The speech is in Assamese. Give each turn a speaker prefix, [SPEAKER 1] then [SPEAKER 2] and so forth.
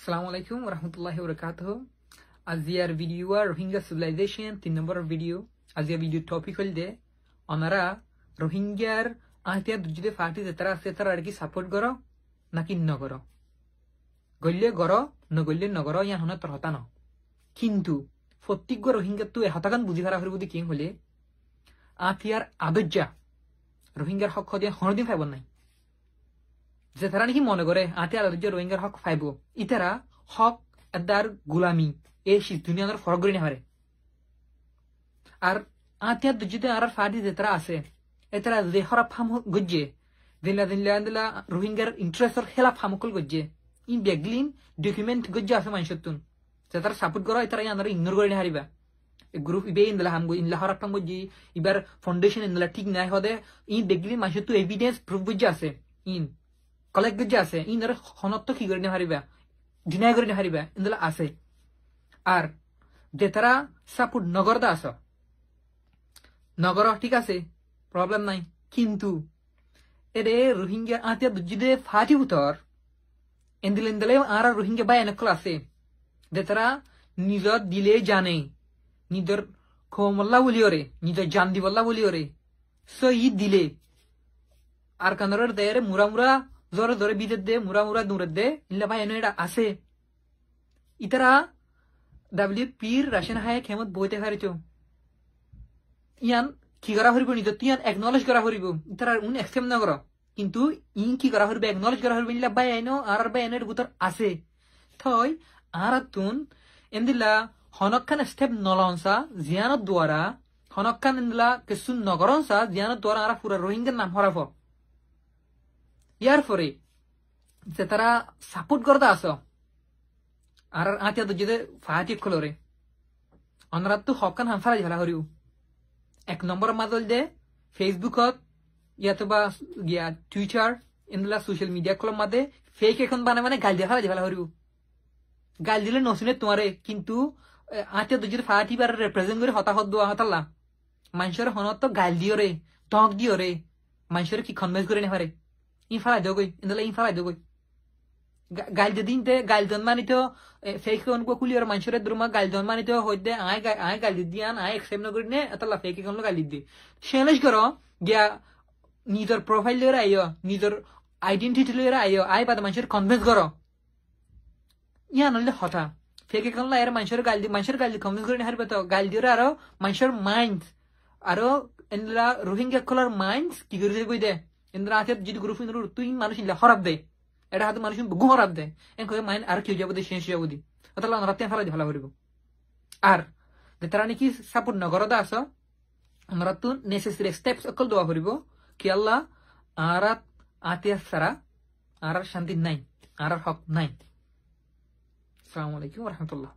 [SPEAKER 1] Assalamu alaikum warahmatullahi wabarakatuh. Aziyar video Rohingya civilization 3 number video. Aziyar video topic হল যে ওনারা রোহিঙ্গার আহতিয়ার দুজে ফাটি যেতারা আছে তারা আর কি সাপোর্ট করো নাকি ন করো গল্লে করো ন গল্লে ন করো ইয়া হনা তোর হতা ন কিন্তু প্রত্যেক রোহিঙ্গা তো হতাকান বুঝি হারা হরি বুঝি কিং হলে আহতিয়ার আদজ্জা রোহিঙ্গার হক দিয়ে হনদিন ফাইব নাই যে তারা নাকি মনে করে আহতিয়ার আদজ্জা রোহিঙ্গার হক ফাইব ইতারা হক এদার গুলামি এই দুনিয়ার ফরক করে নেহারে আর আহতিয়ার দুজে আর ফাটি যেতারা আছে এতারা যে হরা ফাম গজ্জে দিনলা দিনলা দিনলা রোহিঙ্গার ইন্টারেস্টর খেলা ফামকল গজ্জে ইন বেগলিন ডকুমেন্ট গজ্জে আছে মানুষতুন যে তারা সাপোর্ট করো এতারা ইয়ানারা ইগনোর করে নেহারিবা গ্রুপ ইবে ইনলা হামগো ইনলা হরা ফাম গজ্জি ইবার ফাউন্ডেশন ইনলা ঠিক নাই হদে ইন বেগলিন মানুষতু এভিডেন্স প্রুফ গজ্জে আছে ইন কলেক্ট গজ্জে আছে ইনার হনত্ব কি করে নেহারিবা ডিনাই করে নেহারিবা ইনলা আছে আর যে তারা সাপোর্ট নগরদা আছে নগর ঠিক আছে প্রবলেম নাই কিন্তু এরে রোহিঙ্গা আতিয়া দুজিদে ফাটি উতর এন্দিলেন্দলে আর রোহিঙ্গা বাই এনেকল আছে যে তারা নিজর দিলে জানে নিজর খোমল্লা বলিওরে নিজর জান দিবল্লা বলিওরে সো ই দিলে আর কানরের দেরে মুরা মুরা জোরে জোরে বিদের দে মুরা মুরা দূরের দে ইল্লা ভাই এনে এটা আছে ইতারা WPর রাশিয়ান হায় খেমত বইতে হারিছ ইয়ান কি করা হরিব নিজ তুই একনলেজ করা হরিব তারা উন একসেপ্ট না কর কিন্তু ইন কি করা হরিব একনলেজ করা হরিব নিলা বাই আইনো আর বাই আইনের গুতর আছে থই আর তুন এন্দিলা হনকখান স্টেপ নলনসা জিয়ানত দ্বারা হনকখান এন্দিলা কিছু নগরনসা জিয়ানত দ্বারা আর পুরা রোহিঙ্গার নাম হরাফ ইয়ার পরে যে তারা সাপোর্ট করতে আস আর আতিয়া তো যদি ফাহাতি খোলরে অনরা তো হকান হামফারা ঝালা হরিও এক নম্বর মাদল দে ফেসবুকত ইয়াতবা গিয়া টুইটার ইনলা সোশ্যাল মিডিয়া কলম মাদে ফেক এখন মানে গাল দিয়া ফেলা ঝালা হরিও গাল দিলে নসিনে তোমারে কিন্তু আতিয়া দুজির ফাহাতি বার রিপ্রেজেন্ট করে হতাহত দোয়া হতাল্লা মানুষের হনত গাল দিও রে টক দিও রে মানুষের কি কনভিন্স করে নেহারে ইন ফালাই দেও গই ইনলা ইন ফালাই দেও গই গাল দিন তে গাল জন মানিত ফেক কোন কো কুলিয়র মানুষের দ্রুমা গাল জন মানিত হইতে আই গাল দিয়ান আই একসেপ্ট ন করিনে এতলা ফেক কোন গাল দি চ্যালেঞ্জ করো গিয়া নিজের প্রোফাইল লইরা আইও নিজের আইডেন্টিটি লইরা আইও আই বাদ মানুষের কনভিন্স করো ইয়া নলে হতা ফেক কোন লাইর মানুষের গাল দি কনভিন্স করে হারবে তো গাল দিরা আরো মানুষের মাইন্ড আরো এনলা রোহিঙ্গা কলার মাইন্ড কি করে কই দে ইন্দ্রা আছে যদি গ্রুপ ইন্দ্র তুই মানুষ ইলা হরাব দে এটা হাতে মানুষ গুহরাব দেয় এন কয়ে মাইন আর কেউ যাবো শেষ যাবো দি তাহলে রাতে ফেলা ভালো করিব আর যে তারা নাকি সাপোর্ট নগরদা আস আমরা তো নেসেসারি স্টেপস অকল দেওয়া করিব কি আল্লাহ আর আতিয়া সারা আর শান্তি নাই আর হক নাই আসসালামু আলাইকুম ওয়া রাহমাতুল্লাহ